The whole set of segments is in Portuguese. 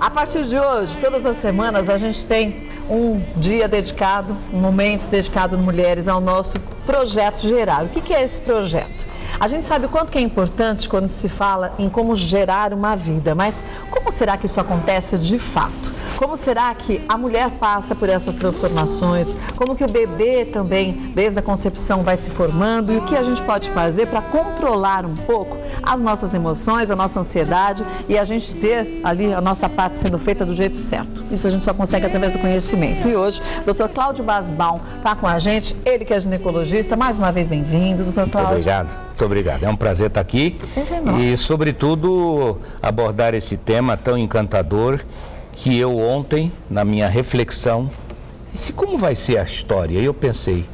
A partir de hoje, todas as semanas, a gente tem um dia dedicado, um momento dedicado mulheres ao nosso projeto Gerar. O que é esse projeto? A gente sabe o quanto que é importante quando se fala em como gerar uma vida, mas como será que isso acontece de fato? Como será que a mulher passa por essas transformações? Como que o bebê também, desde a concepção, vai se formando? E o que a gente pode fazer para controlar um pouco as nossas emoções, a nossa ansiedade e a gente ter ali a nossa parte sendo feita do jeito certo? Isso a gente só consegue através do conhecimento. E hoje, o Dr. Cláudio Basbaum está com a gente, ele que é ginecologista. Mais uma vez, bem-vindo, Dr. Cláudio. Muito obrigado. É um prazer estar aqui e, sobretudo, abordar esse tema tão encantador que eu ontem, na minha reflexão, disse como vai ser a história? E eu pensei,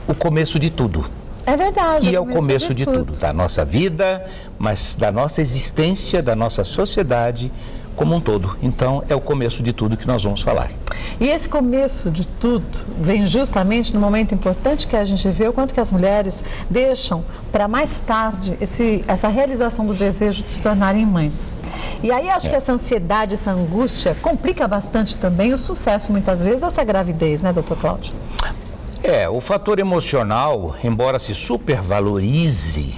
o começo de tudo. É verdade. E é o começo de tudo, da nossa vida, mas da nossa existência, da nossa sociedade como um todo. Então, é o começo de tudo que nós vamos falar. E esse começo de tudo vem justamente no momento importante que a gente vê o quanto que as mulheres deixam para mais tarde essa realização do desejo de se tornarem mães. E aí acho que essa ansiedade, essa angústia complica bastante também o sucesso, muitas vezes, dessa gravidez, né, doutor Cláudio? O fator emocional, embora se supervalorize,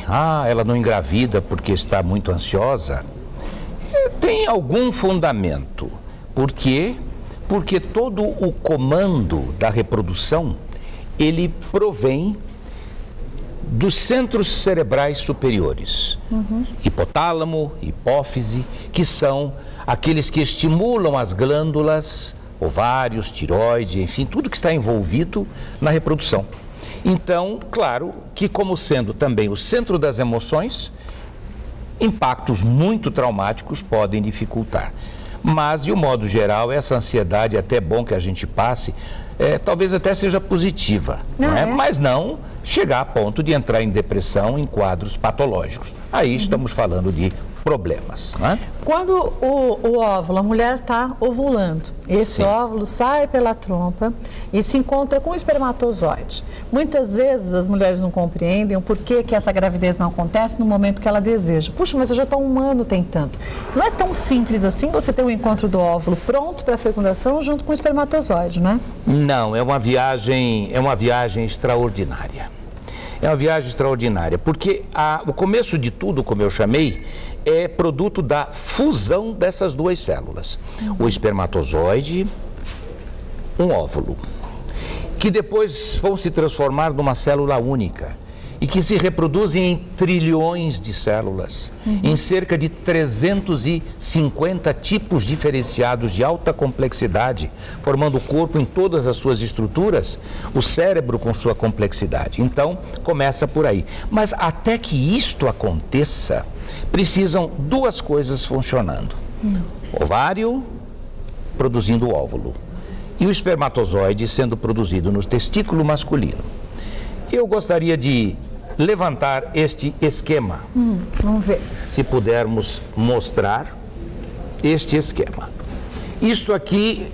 ela não engravida porque está muito ansiosa, tem algum fundamento. Por quê? Porque todo o comando da reprodução, ele provém dos centros cerebrais superiores. Hipotálamo, hipófise, que são aqueles que estimulam as glândulas, ovários, tireoide, enfim, tudo que está envolvido na reprodução. Então, claro que como sendo também o centro das emoções, impactos muito traumáticos podem dificultar. Mas, de um modo geral, essa ansiedade, é até bom que a gente passe, talvez até seja positiva, não é? Mas não chegar a ponto de entrar em depressão, em quadros patológicos. Aí estamos falando de problemas, não é? Quando o óvulo, a mulher está ovulando, esse óvulo sai pela trompa e se encontra com o espermatozoide. Muitas vezes as mulheres não compreendem o porquê que essa gravidez não acontece no momento que ela deseja. Puxa, mas eu já estou 1 ano tentando. Não é tão simples assim você ter o encontro do óvulo pronto para a fecundação junto com o espermatozoide, não é? Não, é uma viagem extraordinária. É uma viagem extraordinária, porque o começo de tudo, como eu chamei, é produto da fusão dessas duas células. O espermatozoide, um óvulo, que depois vão se transformar numa célula única e que se reproduzem em trilhões de células, em cerca de 350 tipos diferenciados de alta complexidade, formando o corpo em todas as suas estruturas, o cérebro com sua complexidade. Então, começa por aí. Mas até que isto aconteça, precisam duas coisas funcionando. Ovário produzindo o óvulo e o espermatozoide sendo produzido no testículo masculino. Eu gostaria de levantar este esquema. Vamos ver. Se pudermos mostrar este esquema. Isto aqui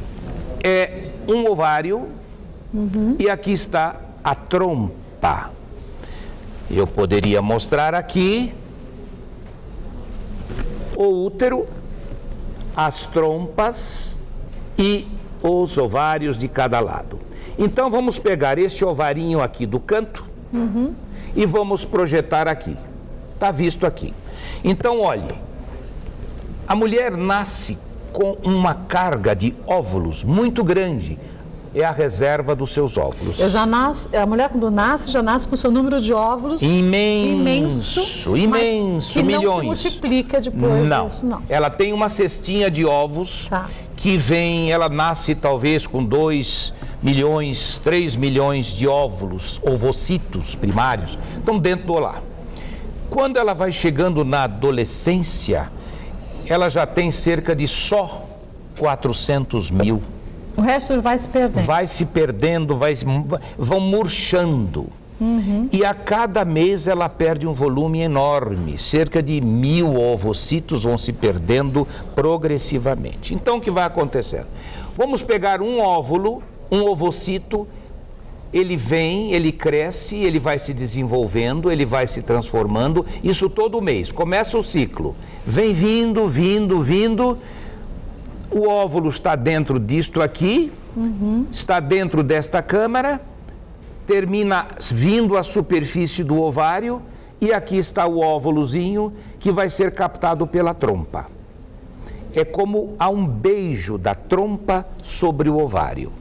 é um ovário e aqui está a trompa. Eu poderia mostrar aqui o útero, as trompas e os ovários de cada lado. Então vamos pegar este ovarinho aqui do canto e vamos projetar aqui. Está visto aqui. Então, olhe, a mulher nasce com uma carga de óvulos muito grande. É a reserva dos seus óvulos. A mulher quando nasce, já nasce com o seu número de óvulos imenso, que milhões. Não se multiplica depois disso, não. Ela tem uma cestinha de ovos que ela nasce talvez com 2 milhões, 3 milhões de óvulos, ovocitos primários, estão dentro do lar. Quando ela vai chegando na adolescência, ela já tem cerca de só 400 mil. O resto vai se perdendo. Vai se perdendo, vão murchando. E a cada mês ela perde um volume enorme, cerca de 1000 ovocitos vão se perdendo progressivamente. Então o que vai acontecendo? Vamos pegar um óvulo, um ovocito, ele vem, ele cresce, ele vai se desenvolvendo, ele vai se transformando, isso todo mês. Começa o ciclo, vem vindo, O óvulo está dentro disto aqui, está dentro desta câmara, termina vindo à superfície do ovário e aqui está o óvulozinho que vai ser captado pela trompa. É como há um beijo da trompa sobre o ovário.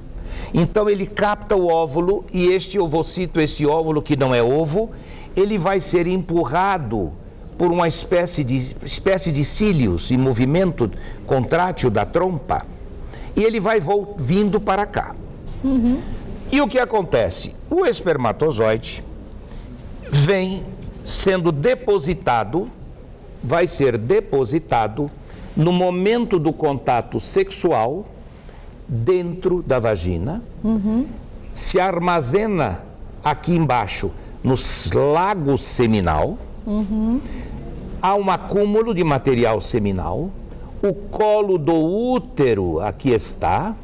Então ele capta o óvulo e este ovocito, esse óvulo que não é ovo, ele vai ser empurrado por uma espécie de cílios em movimento contrátil da trompa e ele vai vindo para cá. E o que acontece? O espermatozoide vem sendo depositado, vai ser depositado no momento do contato sexual dentro da vagina, se armazena aqui embaixo no lago seminal, há um acúmulo de material seminal, o colo do útero aqui está,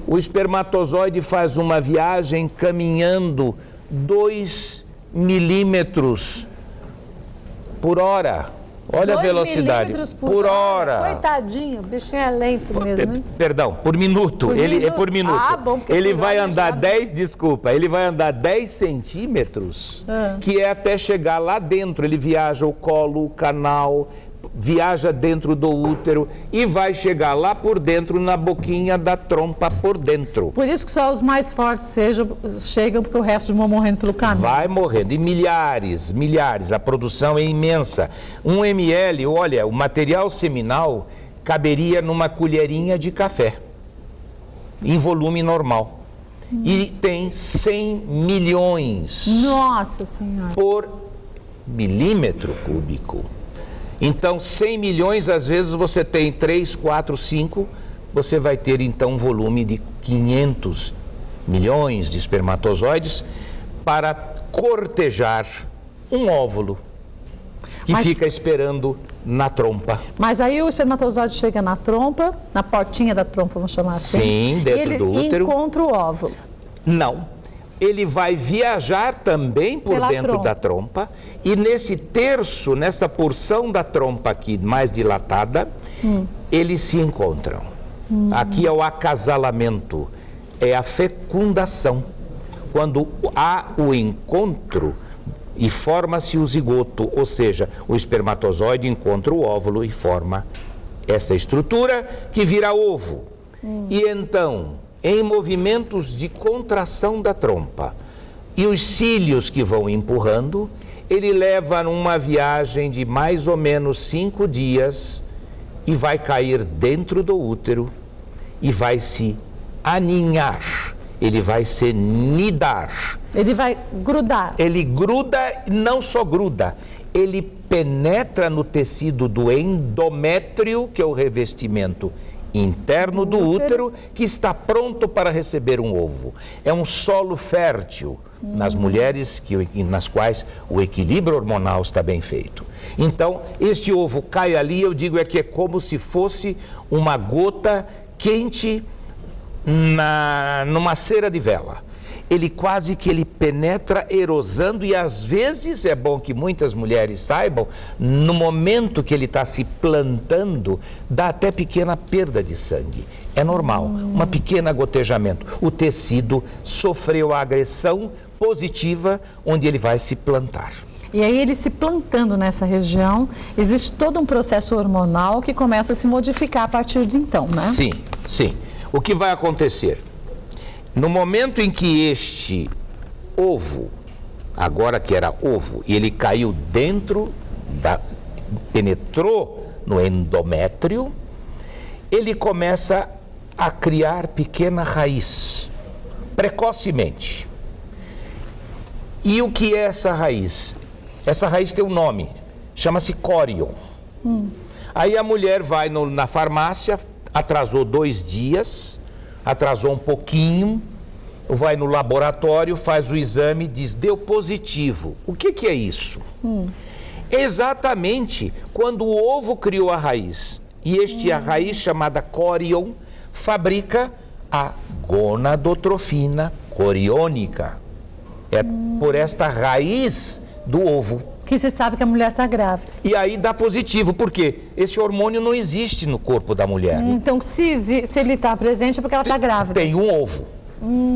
o espermatozoide faz uma viagem caminhando 2 milímetros por hora. Olha a velocidade. 2 milímetros por hora. Coitadinho, o bichinho é lento mesmo, né? Perdão, por minuto. É por minuto. Ah, bom, porque ele vai andar 10, desculpa, ele vai andar 10 centímetros, que é até chegar lá dentro. Ele viaja o colo, o canal, viaja dentro do útero e vai chegar lá por dentro, na boquinha da trompa por dentro. Por isso que só os mais fortes chegam, porque o resto vão morrendo pelo caminho. Vai morrendo, e milhares, a produção é imensa. 1 ml, olha, o material seminal caberia numa colherinha de café, em volume normal. E tem 100 milhões Nossa Senhora. por milímetro cúbico. Então, 100 milhões, às vezes você tem 3, 4, 5, você vai ter então um volume de 500 milhões de espermatozoides para cortejar um óvulo que fica esperando na trompa. Mas aí o espermatozoide chega na trompa, na portinha da trompa, vamos chamar assim. Sim, dentro do útero. E encontra o óvulo. Não. Ele vai viajar também por dentro da trompa e nesse terço, nessa porção da trompa aqui mais dilatada, eles se encontram. Aqui é o acasalamento, é a fecundação. Quando há o encontro e forma-se o zigoto, ou seja, o espermatozoide encontra o óvulo e forma essa estrutura que vira ovo. E então, em movimentos de contração da trompa e os cílios que vão empurrando, ele leva numa viagem de mais ou menos 5 dias e vai cair dentro do útero e vai se aninhar, ele vai se nidar. Ele vai grudar. Ele gruda, não só gruda, ele penetra no tecido do endométrio, que é o revestimento interno do útero, que está pronto para receber um ovo. É um solo fértil nas mulheres nas quais o equilíbrio hormonal está bem feito. Então, este ovo cai ali, eu digo que é como se fosse uma gota quente numa cera de vela. Ele quase que ele penetra erosando e às vezes, é bom que muitas mulheres saibam, no momento que ele está se plantando, dá até pequena perda de sangue. É normal, uma pequena gotejamento. O tecido sofreu a agressão positiva onde ele vai se plantar. E aí ele se plantando nessa região, existe todo um processo hormonal que começa a se modificar a partir de então, né? Sim, sim. O que vai acontecer? No momento em que este ovo, agora que era ovo, e ele caiu penetrou no endométrio, ele começa a criar pequena raiz, precocemente. E o que é essa raiz? Essa raiz tem um nome, chama-se córion. Aí a mulher vai na farmácia, atrasou 2 dias, atrasou um pouquinho, vai no laboratório, faz o exame, diz, deu positivo. O que é isso? Exatamente quando o ovo criou a raiz. E a raiz chamada córion fabrica a gonadotrofina coriônica. É por esta raiz do ovo. Que se sabe que a mulher está grávida. E aí dá positivo, porque esse hormônio não existe no corpo da mulher. Então, se ele está presente é porque ela está grávida. Tem um ovo.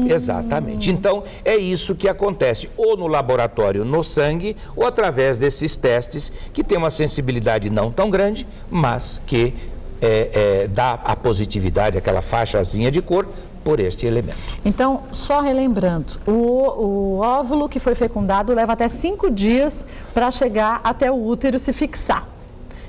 Exatamente. Então, é isso que acontece, ou no laboratório, no sangue, ou através desses testes, que tem uma sensibilidade não tão grande, mas que dá a positividade, aquela faixazinha de cor, por este elemento. Então, só relembrando, o óvulo que foi fecundado leva até 5 dias para chegar até o útero se fixar.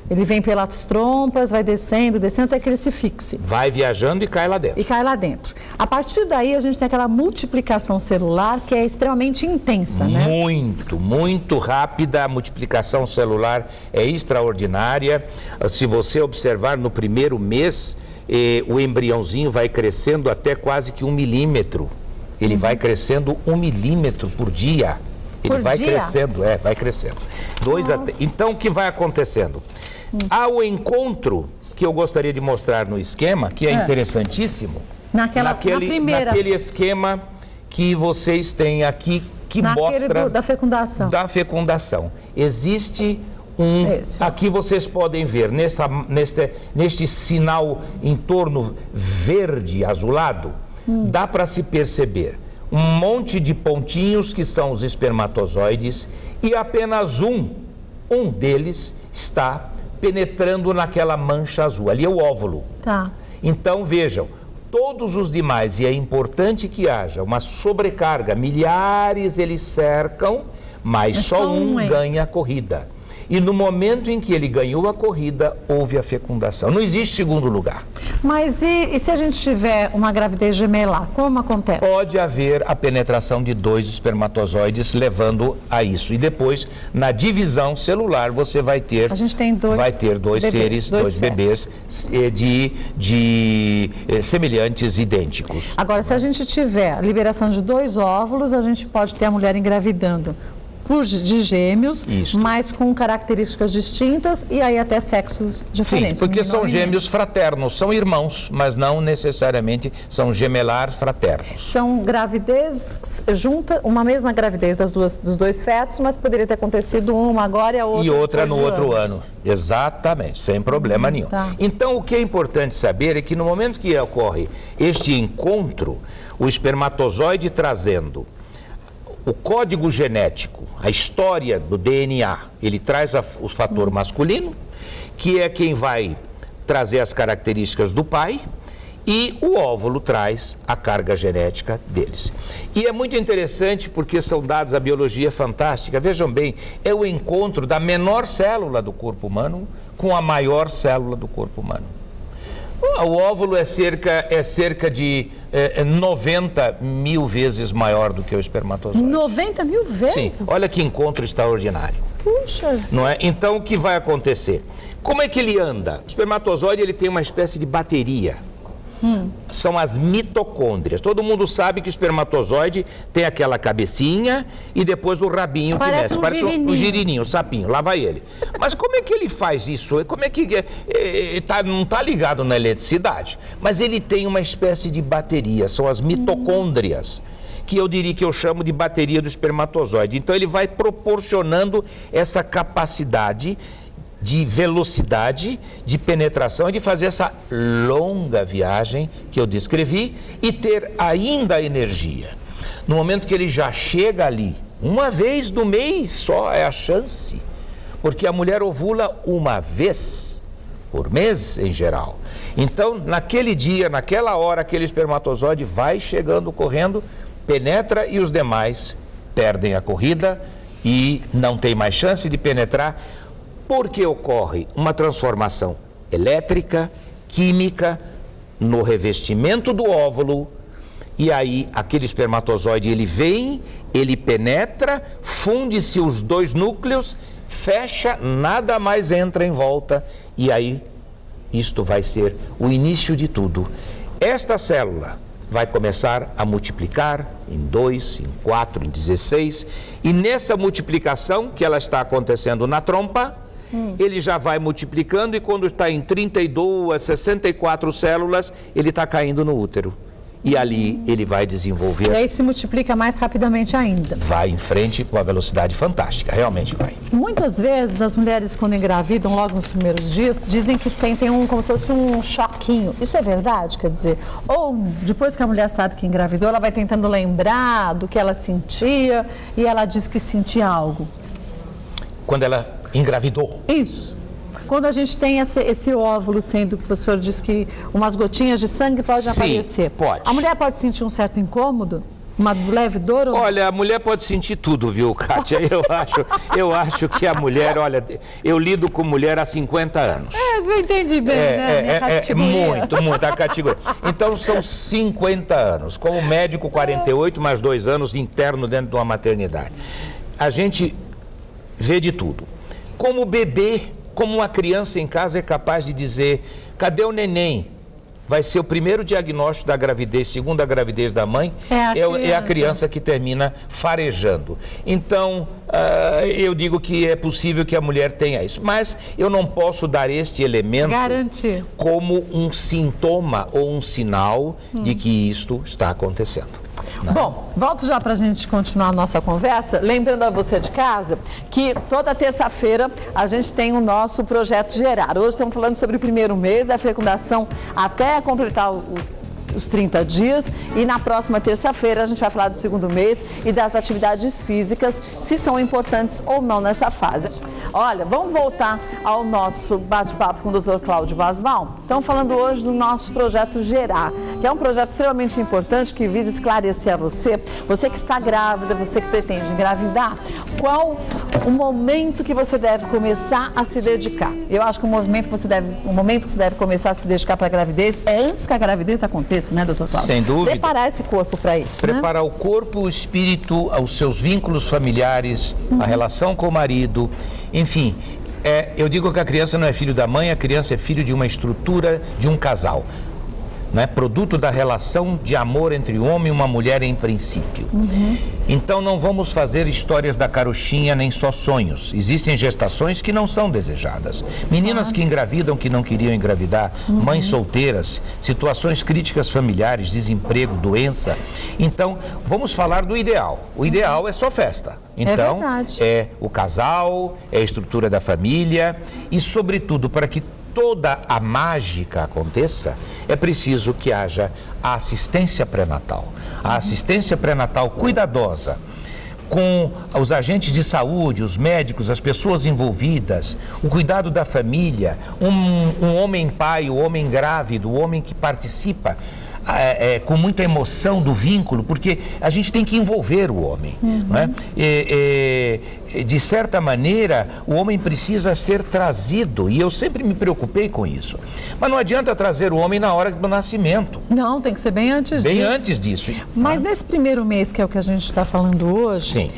Ele vem pelas trompas, vai descendo, até que ele se fixe. Vai viajando e cai lá dentro. E cai lá dentro. A partir daí, a gente tem aquela multiplicação celular que é extremamente intensa, né? Muito rápida. A multiplicação celular é extraordinária. Se você observar no primeiro mês, o embriãozinho vai crescendo até quase que 1 milímetro. Ele vai crescendo 1 milímetro por dia. Ele vai crescendo, vai crescendo. Então, o que vai acontecendo? Há o encontro que eu gostaria de mostrar no esquema, que é interessantíssimo. Naquele esquema que vocês têm aqui, que mostra... da fecundação. Da fecundação. Existe aqui vocês podem ver, neste sinal em torno verde azulado, dá para se perceber um monte de pontinhos que são os espermatozoides e apenas um deles está penetrando naquela mancha azul. Ali é o óvulo. Tá. Então, vejam, todos os demais, e é importante que haja uma sobrecarga, milhares eles cercam, mas só um ganha a corrida. E no momento em que ele ganhou a corrida, houve a fecundação. Não existe segundo lugar. Mas e se a gente tiver uma gravidez gemelar, como acontece? Pode haver a penetração de 2 espermatozoides levando a isso. E depois, na divisão celular, você vai ter... A gente tem dois bebês semelhantes, idênticos. Agora, se a gente tiver a liberação de 2 óvulos, a gente pode ter a mulher engravidando de gêmeos, mas com características distintas e aí até sexos diferentes. Sim, porque são gêmeos fraternos, são irmãos, mas não necessariamente são gemelar fraternos. São gravidez junta, uma mesma gravidez dos dois fetos, mas poderia ter acontecido uma agora e a outra. E outra no outro ano. Exatamente, sem problema nenhum. Tá. Então, o que é importante saber é que no momento que ocorre este encontro, o espermatozoide trazendo o código genético, a história do DNA, ele traz o fator masculino, que é quem vai trazer as características do pai, e o óvulo traz a carga genética deles. E é muito interessante porque são dados, a biologia é fantástica. Vejam bem, é o encontro da menor célula do corpo humano com a maior célula do corpo humano. O óvulo é cerca de 90 mil vezes maior do que o espermatozoide. 90 mil vezes? Sim, olha que encontro extraordinário. Puxa! Não é? Então, o que vai acontecer? Como é que ele anda? O espermatozoide ele tem uma espécie de bateria. São as mitocôndrias. Todo mundo sabe que o espermatozoide tem aquela cabecinha e depois o rabinho que desce. Parece um girininho, um sapinho. Lá vai ele. Mas como é que ele faz isso? Como é que não está ligado na eletricidade? Mas ele tem uma espécie de bateria. São as mitocôndrias, que eu diria que eu chamo de bateria do espermatozoide. Então ele vai proporcionando essa capacidade de velocidade, de penetração e de fazer essa longa viagem que eu descrevi e ter ainda energia. No momento que ele já chega ali, uma vez no mês só é a chance, porque a mulher ovula uma vez por mês em geral. Então, naquele dia, naquela hora, aquele espermatozoide vai chegando, correndo, penetra e os demais perdem a corrida e não tem mais chance de penetrar, porque ocorre uma transformação elétrica, química, no revestimento do óvulo, e aí aquele espermatozoide ele vem, ele penetra, funde-se os 2 núcleos, fecha, nada mais entra em volta, e aí isto vai ser o início de tudo. Esta célula vai começar a multiplicar em 2, em 4, em 16, e nessa multiplicação que ela está acontecendo na trompa, ele já vai multiplicando e quando está em 32, 64 células, ele está caindo no útero. E ali ele vai desenvolver... E aí se multiplica mais rapidamente ainda. Vai em frente com uma velocidade fantástica, realmente vai. Muitas vezes as mulheres quando engravidam, logo nos primeiros dias, dizem que sentem como se fosse um choquinho. Isso é verdade? Quer dizer, ou depois que a mulher sabe que engravidou, ela vai tentando lembrar do que ela sentia e ela diz que sentia algo. Quando ela engravidou? Isso. Quando a gente tem esse óvulo sendo, que o professor disse que umas gotinhas de sangue podem aparecer. Pode. A mulher pode sentir um certo incômodo? Uma leve dor? Olha, a mulher pode sentir tudo, viu, Kátia? Eu acho que a mulher, olha, eu lido com mulher há 50 anos. Você entende bem, né? Muito, a categoria. Então são 50 anos. Como médico, 48, mais 2 anos interno dentro de uma maternidade. A gente vê de tudo. Como bebê, como uma criança em casa é capaz de dizer, cadê o neném? Vai ser o primeiro diagnóstico da gravidez, segundo a gravidez da mãe, é a criança que termina farejando. Então, eu digo que é possível que a mulher tenha isso, mas eu não posso dar este elemento como um sintoma ou um sinal de que isto está acontecendo. Não. Bom, volto já para a gente continuar a nossa conversa, lembrando a você de casa que toda terça-feira a gente tem o nosso projeto Gerar. Hoje estamos falando sobre o primeiro mês da fecundação até completar os 30 dias e na próxima terça-feira a gente vai falar do segundo mês e das atividades físicas, se são importantes ou não nessa fase. Olha, vamos voltar ao nosso bate-papo com o Dr. Cláudio Basmal. Estamos falando hoje do nosso projeto Gerar, que é um projeto extremamente importante que visa esclarecer a você que está grávida, você que pretende engravidar, qual o momento que você deve começar a se dedicar. Eu acho que o momento que você deve começar a se dedicar para a gravidez é antes que a gravidez aconteça, né, doutor Cláudio? Sem dúvida. Preparar esse corpo para isso, Preparar o corpo, o espírito, os seus vínculos familiares, a relação com o marido, enfim. Eu digo que a criança não é filho da mãe, a criança é filho de uma estrutura de um casal. Né? Produto da relação de amor entre um homem e uma mulher em princípio. Então não vamos fazer histórias da carochinha nem só sonhos. Existem gestações que não são desejadas. Meninas que engravidam que não queriam engravidar, mães solteiras, situações críticas familiares, desemprego, doença. Então vamos falar do ideal. O ideal é só festa. Então é o casal, é a estrutura da família e sobretudo para que toda a mágica aconteça, é preciso que haja a assistência pré-natal. A assistência pré-natal cuidadosa, com os agentes de saúde, os médicos, as pessoas envolvidas, o cuidado da família, um homem pai, o homem grávido, o homem que participa com muita emoção do vínculo, porque a gente tem que envolver o homem. Não é? De certa maneira, o homem precisa ser trazido, e eu sempre me preocupei com isso. Mas não adianta trazer o homem na hora do nascimento. Não, tem que ser bem antes disso. Bem antes disso. Mas nesse primeiro mês, que é o que a gente está falando hoje, sim,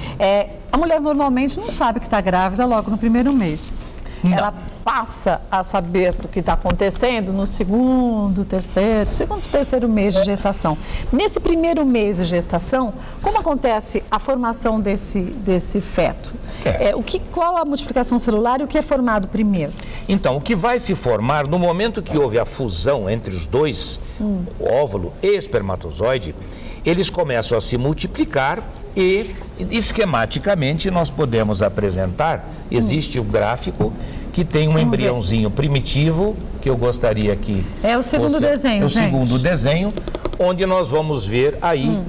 a mulher normalmente não sabe que está grávida logo no primeiro mês. Não. Ela passa a saber do que está acontecendo no segundo, terceiro mês de gestação. Nesse primeiro mês de gestação, como acontece a formação desse feto? Qual a multiplicação celular e o que é formado primeiro? Então, o que vai se formar no momento que houve a fusão entre os dois, o óvulo e espermatozoide, eles começam a se multiplicar e esquematicamente nós podemos apresentar, existe um gráfico que tem um embriãozinho primitivo, que eu gostaria que... É o segundo desenho, gente. Segundo desenho, onde nós vamos ver aí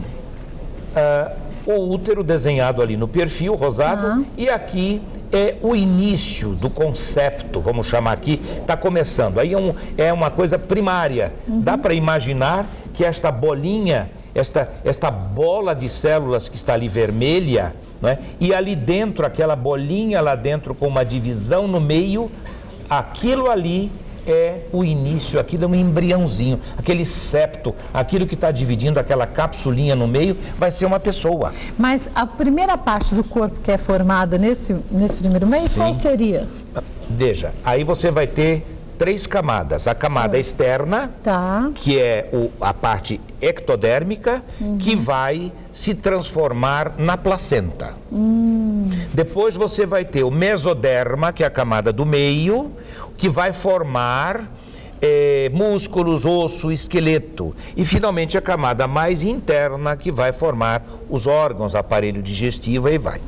o útero desenhado ali no perfil, rosado, e aqui é o início do concepto, vamos chamar aqui, está começando. Aí é uma coisa primária. Dá para imaginar que esta bolinha, esta bola de células que está ali vermelha, né? E ali dentro, aquela bolinha lá dentro com uma divisão no meio, aquilo ali é o início, aquilo é um embriãozinho, aquele septo, aquilo que está dividindo aquela capsulinha no meio, vai ser uma pessoa. Mas a primeira parte do corpo que é formada nesse primeiro mês, sim, qual seria? Veja, aí você vai ter 3 camadas. A camada externa, que é a parte ectodérmica, que vai se transformar na placenta. Depois você vai ter o mesoderma, que é a camada do meio, que vai formar músculos, osso, esqueleto. E, finalmente, a camada mais interna que vai formar os órgãos, aparelho digestivo e vai.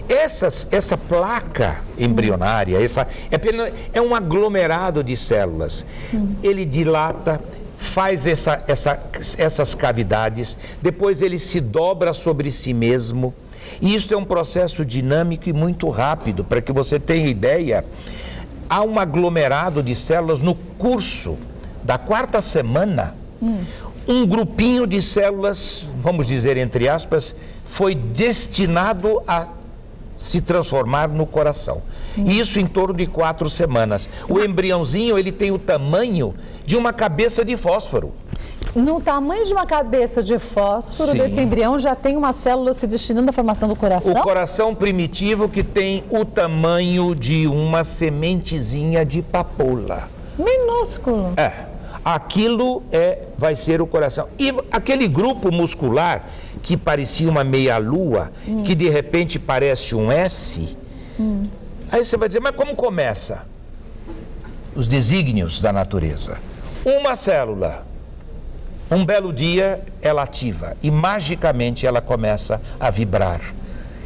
Essa placa embrionária, é um aglomerado de células. Ele dilata, faz essas cavidades, depois ele se dobra sobre si mesmo. E isso é um processo dinâmico e muito rápido. Para que você tenha ideia, há um aglomerado de células no curso da 4ª semana. Um grupinho de células, vamos dizer entre aspas, foi destinado a se transformar no coração. Isso em torno de 4 semanas. O embriãozinho, ele tem o tamanho de uma cabeça de fósforo. No tamanho de uma cabeça de fósforo, desse embrião já tem uma célula se destinando à formação do coração? O coração primitivo, que tem o tamanho de uma sementezinha de papoula. Minúsculo. Aquilo vai ser o coração. E aquele grupo muscular que parecia uma meia-lua, que de repente parece um S, aí você vai dizer, mas como começa? Os desígnios da natureza. Uma célula, um belo dia, ela ativa e magicamente ela começa a vibrar,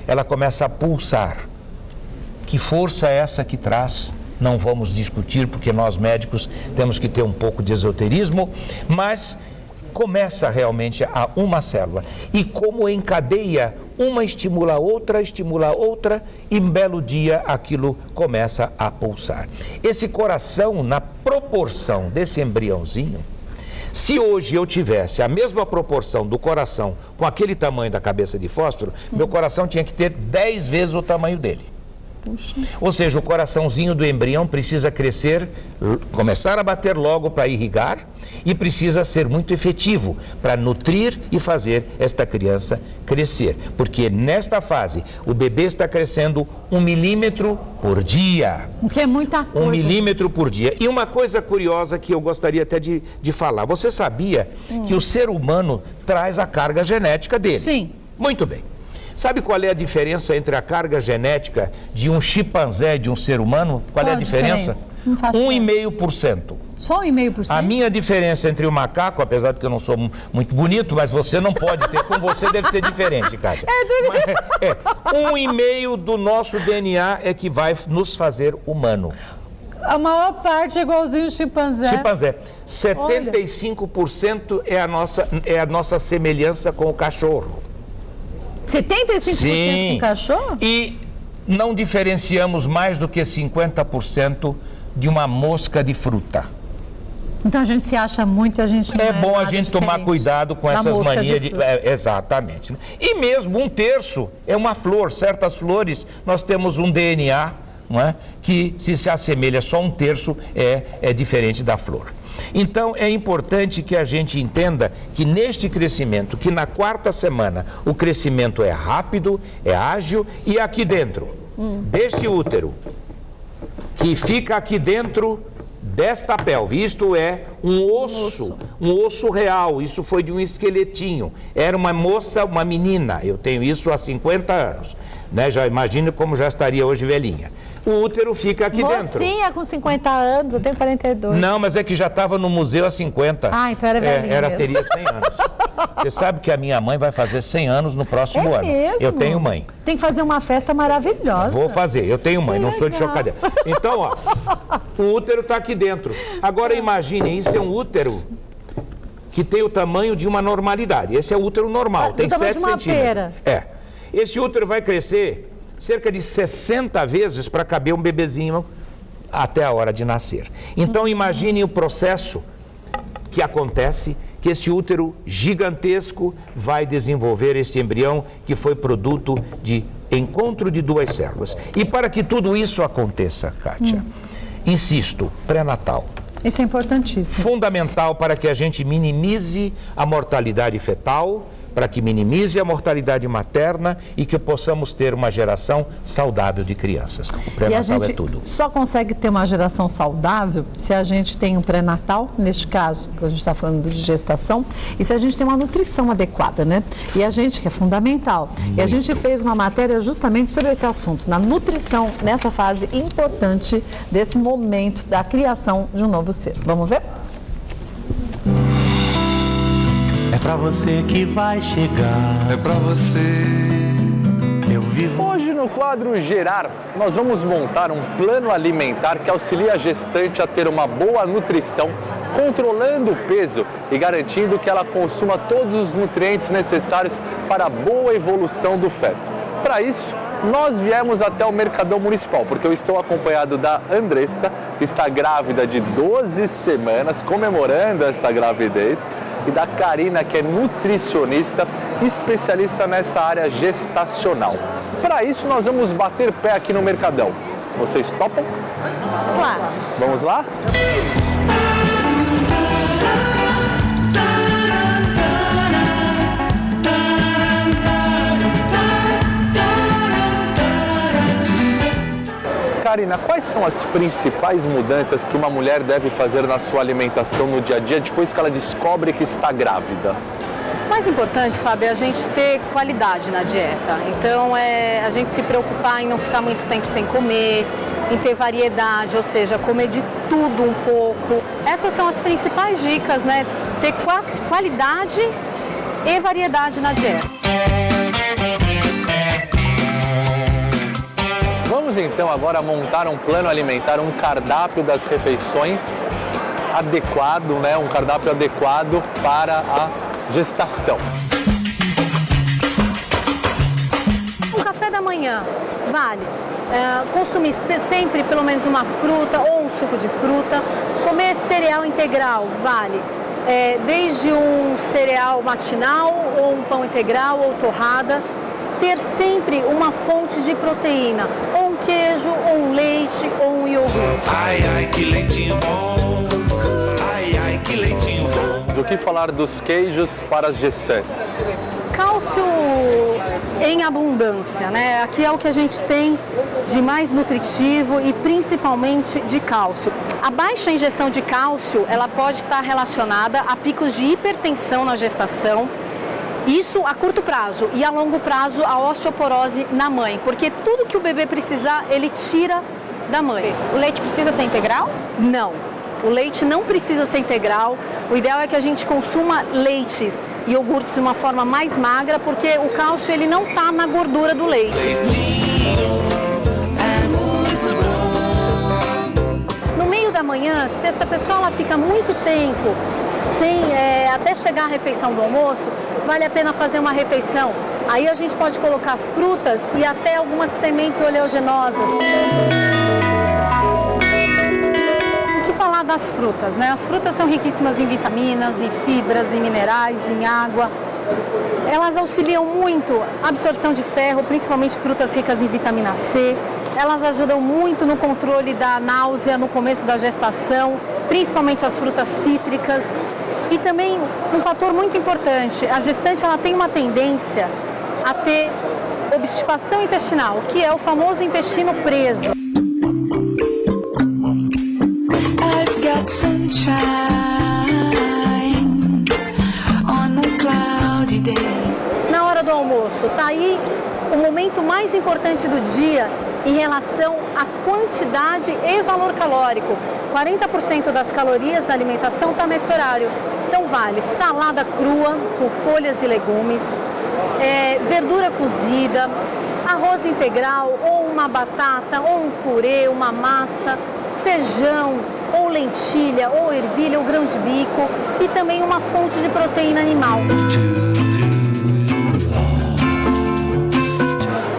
ela começa a pulsar. Que força é essa que traz? Não vamos discutir, porque nós médicos temos que ter um pouco de esoterismo, mas começa realmente a uma célula. E como encadeia, uma estimula a outra, e um belo dia aquilo começa a pulsar. Esse coração, na proporção desse embriãozinho, se hoje eu tivesse a mesma proporção do coração com aquele tamanho da cabeça de fósforo, meu coração tinha que ter 10 vezes o tamanho dele. Puxa. Ou seja, o coraçãozinho do embrião precisa crescer, começar a bater logo para irrigar, e precisa ser muito efetivo para nutrir e fazer esta criança crescer. Porque nesta fase, o bebê está crescendo 1 milímetro por dia. O que é muita coisa. 1 milímetro por dia. E uma coisa curiosa que eu gostaria até de falar. Você sabia que o ser humano traz a carga genética dele? Sim. Muito bem. Sabe qual é a diferença entre a carga genética de um chimpanzé e de um ser humano? Qual é a diferença? 1,5%. Só 1,5%? A minha diferença entre o macaco, apesar de que eu não sou muito bonito, mas você não pode ter, com você deve ser diferente, Kátia. 1,5% do nosso DNA é que vai nos fazer humano. A maior parte é igualzinho o chimpanzé. Chimpanzé. 75% é a nossa semelhança com o cachorro. 75% com cachorro? E não diferenciamos mais do que 50% de uma mosca de fruta. Então a gente se acha muito, a gente não é bom a gente tomar cuidado com essas manias de exatamente. E mesmo 1/3 é uma flor. Certas flores nós temos um DNA, não é? Que se assemelha só 1/3 é diferente da flor. Então é importante que a gente entenda que neste crescimento, que na 4ª semana o crescimento é rápido, é ágil, e aqui dentro deste útero, que fica aqui dentro desta pelve, isto é um osso real, isso foi de um esqueletinho, era uma moça, uma menina, eu tenho isso há 50 anos, né? Já imagina como já estaria hoje velhinha. O útero fica aqui dentro. Mocinha com 50 anos, eu tenho 42. Não, mas é que já estava no museu há 50. Ah, então era velhinha teria 100 anos. Você sabe que a minha mãe vai fazer 100 anos no próximo ano. Mesmo? Eu tenho mãe. Tem que fazer uma festa maravilhosa. Vou fazer, eu tenho mãe, não sou de chocadeira. Então, ó, o útero está aqui dentro. Agora imaginem, isso é um útero que tem o tamanho de uma normalidade. Esse é o útero normal, tem 7 centímetros. Pera. Esse útero vai crescer cerca de 60 vezes para caber um bebezinho até a hora de nascer. Então imagine o processo que acontece, que esse útero gigantesco vai desenvolver este embrião que foi produto de encontro de 2 células. E para que tudo isso aconteça, Kátia, insisto, pré-natal. Isso é importantíssimo. Fundamental para que a gente minimize a mortalidade fetal, para que minimize a mortalidade materna e que possamos ter uma geração saudável de crianças. O pré-natal é tudo. Só consegue ter uma geração saudável se a gente tem um pré-natal, neste caso, que a gente está falando de gestação, e se a gente tem uma nutrição adequada, né? E a gente, que é fundamental. Muito. E a gente fez uma matéria justamente sobre esse assunto, na nutrição, nessa fase importante desse momento da criação de um novo ser. Vamos ver? pra você que vai chegar. É pra você. Eu vivo. Hoje no quadro Gerar, nós vamos montar um plano alimentar que auxilia a gestante a ter uma boa nutrição, controlando o peso e garantindo que ela consuma todos os nutrientes necessários para a boa evolução do feto. Para isso, nós viemos até o Mercadão Municipal, porque eu estou acompanhado da Andressa, que está grávida de 12 semanas, comemorando essa gravidez, e da Karina, que é nutricionista, especialista nessa área gestacional. Para isso, nós vamos bater pé aqui no Mercadão. Vocês topam? Vamos lá. Vamos lá? Karina, quais são as principais mudanças que uma mulher deve fazer na sua alimentação no dia a dia depois que ela descobre que está grávida? O mais importante, Fábio, é a gente ter qualidade na dieta. Então, a gente se preocupar em não ficar muito tempo sem comer, em ter variedade, ou seja, comer de tudo um pouco. Essas são as principais dicas, né? Ter qualidade e variedade na dieta. Vamos então agora montar um plano alimentar, um cardápio das refeições adequado, né? Um cardápio adequado para a gestação. Um café da manhã, vale. Consumir sempre pelo menos uma fruta ou um suco de fruta. Comer cereal integral, vale. Desde um cereal matinal ou um pão integral ou torrada. Ter sempre uma fonte de proteína, ou um queijo, ou um leite, ou um iogurte. Ai, ai, que leitinho bom. Ai, ai, que leitinho bom. Do que falar dos queijos para as gestantes? Cálcio em abundância, né? Aqui é o que a gente tem de mais nutritivo e principalmente de cálcio. A baixa ingestão de cálcio, ela pode estar relacionada a picos de hipertensão na gestação. Isso a curto prazo e a longo prazo a osteoporose na mãe, porque tudo que o bebê precisar, ele tira da mãe. O leite precisa ser integral? Não, o leite não precisa ser integral. O ideal é que a gente consuma leites e iogurtes de uma forma mais magra, porque o cálcio ele não está na gordura do leite. No meio da manhã, se essa pessoa ela fica muito tempo até chegar a refeição do almoço, vale a pena fazer uma refeição. Aí a gente pode colocar frutas e até algumas sementes oleaginosas. O que falar das frutas, né? As frutas são riquíssimas em vitaminas, em fibras, em minerais, em água. Elas auxiliam muito a absorção de ferro, principalmente frutas ricas em vitamina C. Elas ajudam muito no controle da náusea no começo da gestação, principalmente as frutas cítricas. E também um fator muito importante, a gestante ela tem uma tendência a ter obstipação intestinal, que é o famoso intestino preso. I've got sunshine on a cloudy day. Na hora do almoço, tá aí o momento mais importante do dia em relação à quantidade e valor calórico. 40% das calorias da alimentação está nesse horário. Então vale salada crua com folhas e legumes, verdura cozida, arroz integral ou uma batata ou um purê, uma massa, feijão ou lentilha ou ervilha ou grão de bico e também uma fonte de proteína animal.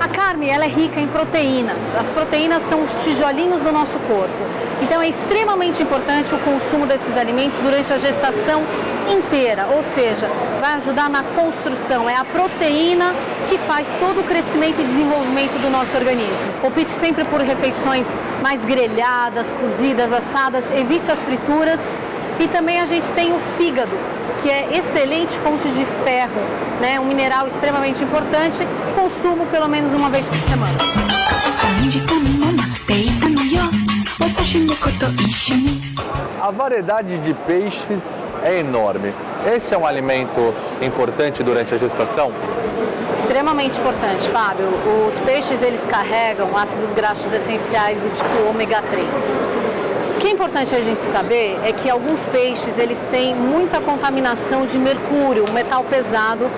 A carne ela é rica em proteínas. As proteínas são os tijolinhos do nosso corpo. Então é extremamente importante o consumo desses alimentos durante a gestação inteira, ou seja, vai ajudar na construção, é a proteína que faz todo o crescimento e desenvolvimento do nosso organismo. Opte sempre por refeições mais grelhadas, cozidas, assadas, evite as frituras e também a gente tem o fígado, que é excelente fonte de ferro, né? Um mineral extremamente importante, consumo pelo menos uma vez por semana. A variedade de peixes é enorme. Esse é um alimento importante durante a gestação? Extremamente importante, Fábio. Os peixes eles carregam ácidos graxos essenciais do tipo ômega 3. O que é importante a gente saber é que alguns peixes eles têm muita contaminação de mercúrio, um metal pesado,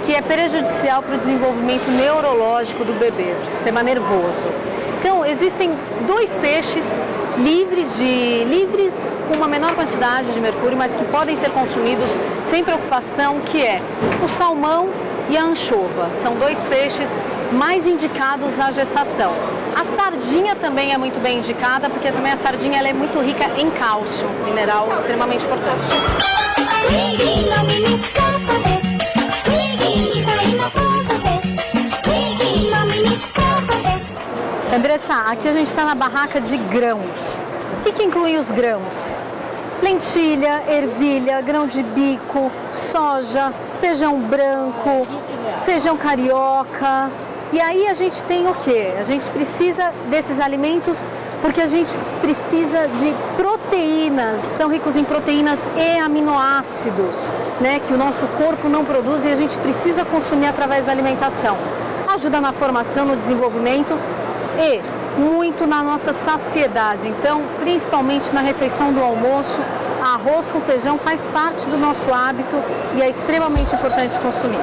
que é prejudicial para o desenvolvimento neurológico do bebê, do sistema nervoso. Então, existem 2 peixes livres com uma menor quantidade de mercúrio, mas que podem ser consumidos sem preocupação, que é o salmão e a anchova. São 2 peixes mais indicados na gestação. A sardinha também é muito bem indicada, porque também a sardinha ela é muito rica em cálcio, mineral extremamente importante. Andressa, aqui a gente está na barraca de grãos. O que inclui os grãos? Lentilha, ervilha, grão de bico, soja, feijão branco, feijão carioca. E aí a gente tem o quê? A gente precisa desses alimentos porque a gente precisa de proteínas. São ricos em proteínas e aminoácidos, né, que o nosso corpo não produz e a gente precisa consumir através da alimentação. Ajuda na formação, no desenvolvimento e muito na nossa saciedade. Então, principalmente na refeição do almoço, arroz com feijão faz parte do nosso hábito e é extremamente importante consumir.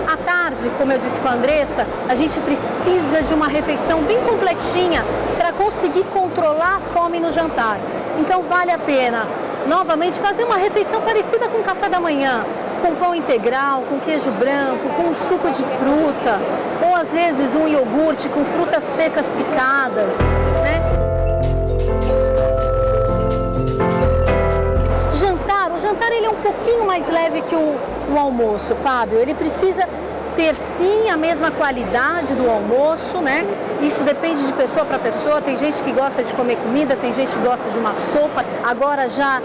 À tarde, como eu disse com a Andressa, a gente precisa de uma refeição bem completinha para conseguir controlar a fome no jantar. Então vale a pena, novamente, fazer uma refeição parecida com o café da manhã, com pão integral, com queijo branco, com um suco de fruta, ou às vezes um iogurte com frutas secas picadas, né? O jantar ele é um pouquinho mais leve que o almoço, Fábio. Ele precisa ter sim a mesma qualidade do almoço, né? Isso depende de pessoa para pessoa. Tem gente que gosta de comer comida, tem gente que gosta de uma sopa, agora já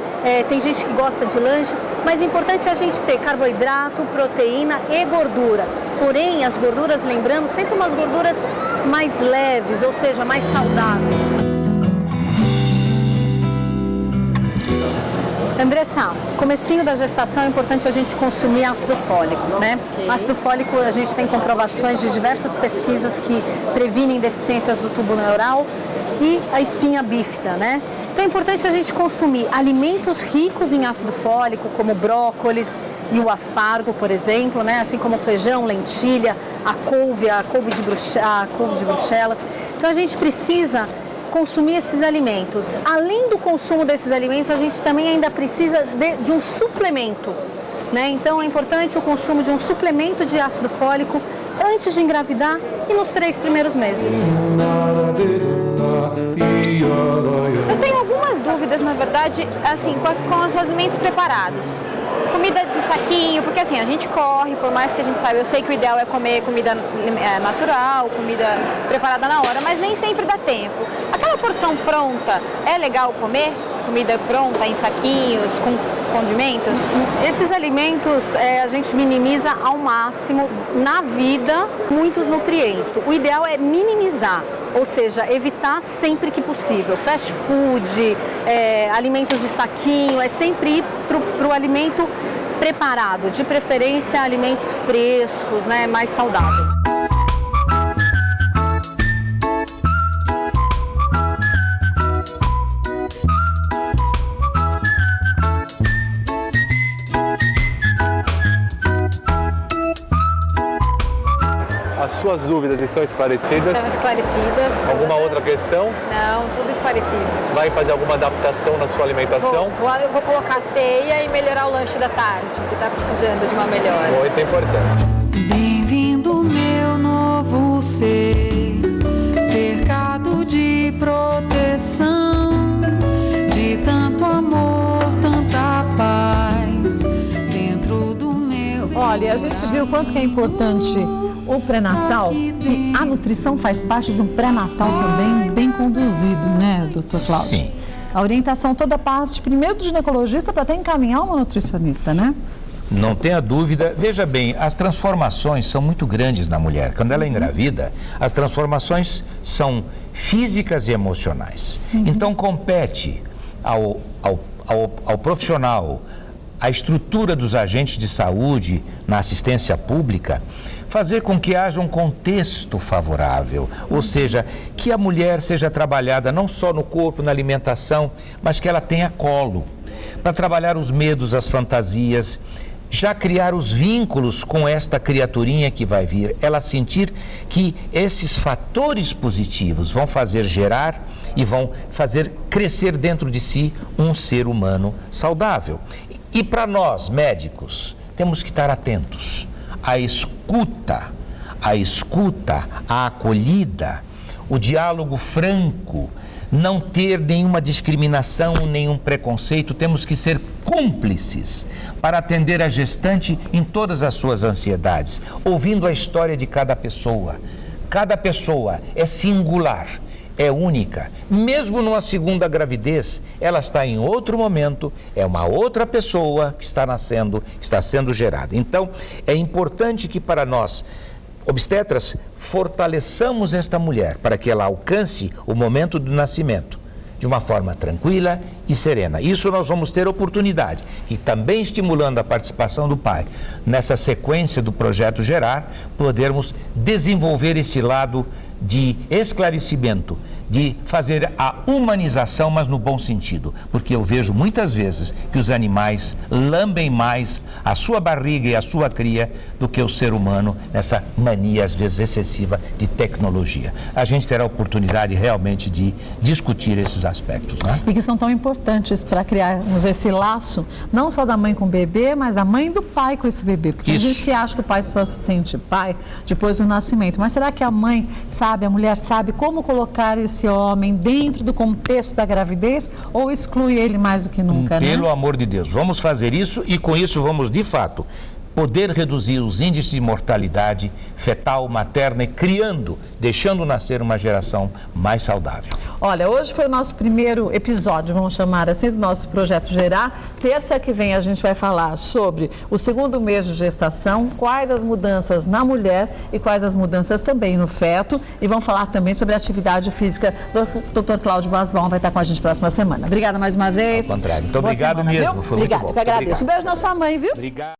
tem gente que gosta de lanche, mas o importante é a gente ter carboidrato, proteína e gordura. Porém, as gorduras, lembrando, sempre umas gorduras mais leves, ou seja, mais saudáveis. Andressa, comecinho da gestação é importante a gente consumir ácido fólico, né? Ácido fólico, a gente tem comprovações de diversas pesquisas que previnem deficiências do tubo neural e a espinha bífida, né? Então é importante a gente consumir alimentos ricos em ácido fólico, como brócolis e o aspargo, por exemplo, né? Assim como feijão, lentilha, a couve de Bruxelas. Então a gente precisa consumir esses alimentos. Além do consumo desses alimentos, a gente também ainda precisa de um suplemento, né? Então é importante o consumo de um suplemento de ácido fólico antes de engravidar e nos 3 primeiros meses. Eu tenho algumas dúvidas, na verdade, assim, com os alimentos preparados. Comida de saquinho, porque assim, a gente corre, por mais que a gente saiba, eu sei que o ideal é comer comida natural, comida preparada na hora, mas nem sempre dá tempo. Aquela porção pronta, é legal comer? Comida pronta, em saquinhos, com condimentos? Esses alimentos a gente minimiza ao máximo na vida muitos nutrientes. O ideal é minimizar, ou seja, evitar sempre que possível. Fast food, alimentos de saquinho, é sempre ir para o alimento preparado, de preferência alimentos frescos, né, mais saudáveis. As suas dúvidas estão esclarecidas? Estão esclarecidas. Alguma outra questão? Não, tudo esclarecido. Vai fazer alguma adaptação na sua alimentação? Eu vou colocar ceia e melhorar o lanche da tarde, que está precisando de uma melhora. Muito importante. Bem-vindo, meu novo ser, cercado de proteção, de tanto amor, tanta paz, dentro do meu... Olha, a gente viu o quanto que é importante o pré-natal, e a nutrição faz parte de um pré-natal também bem conduzido, né, doutor Cláudio? Sim. A orientação toda parte, primeiro do ginecologista, para até encaminhar uma nutricionista, né? Não tenha dúvida. Veja bem, as transformações são muito grandes na mulher. Quando ela é engravida, as transformações são físicas e emocionais. Então, compete ao profissional a estrutura dos agentes de saúde na assistência pública, fazer com que haja um contexto favorável, ou seja, que a mulher seja trabalhada não só no corpo, na alimentação, mas que ela tenha colo, para trabalhar os medos, as fantasias, já criar os vínculos com esta criaturinha que vai vir, ela sentir que esses fatores positivos vão fazer gerar e vão fazer crescer dentro de si um ser humano saudável. E para nós, médicos, temos que estar atentos à escuta, à acolhida, o diálogo franco, não ter nenhuma discriminação, nenhum preconceito, temos que ser cúmplices para atender a gestante em todas as suas ansiedades, ouvindo a história de cada pessoa. Cada pessoa é singular, é única. Mesmo numa segunda gravidez, ela está em outro momento, é uma outra pessoa que está nascendo, que está sendo gerada. Então, é importante que para nós, obstetras, fortaleçamos esta mulher para que ela alcance o momento do nascimento de uma forma tranquila e serena. Isso nós vamos ter oportunidade, e também estimulando a participação do pai nessa sequência do projeto Gerar, podermos desenvolver esse lado de esclarecimento, de fazer a humanização, mas no bom sentido, porque eu vejo muitas vezes que os animais lambem mais a sua barriga e a sua cria do que o ser humano, nessa mania às vezes excessiva de tecnologia. A gente terá a oportunidade realmente de discutir esses aspectos, né? E que são tão importantes para criarmos esse laço, não só da mãe com o bebê, mas da mãe e do pai com esse bebê. Porque tem gente que acha que o pai só se sente pai depois do nascimento. Mas será que a mãe sabe, a mulher sabe como colocar esse homem dentro do contexto da gravidez, ou exclui ele mais do que nunca, né? Pelo amor de Deus, vamos fazer isso, e com isso vamos, de fato, poder reduzir os índices de mortalidade fetal, materna, e deixando nascer uma geração mais saudável. Olha, hoje foi o nosso primeiro episódio, vamos chamar assim, do nosso Projeto Gerar. Terça que vem a gente vai falar sobre o segundo mês de gestação, quais as mudanças na mulher e quais as mudanças também no feto. E vamos falar também sobre a atividade física. O Dr. Cláudio Basbon vai estar com a gente próxima semana. Obrigada mais uma vez. Ao contrário, muito obrigado semana, mesmo, viu? foi muito bom. Obrigado, que agradeço. Um beijo na sua mãe, viu? Obrigado.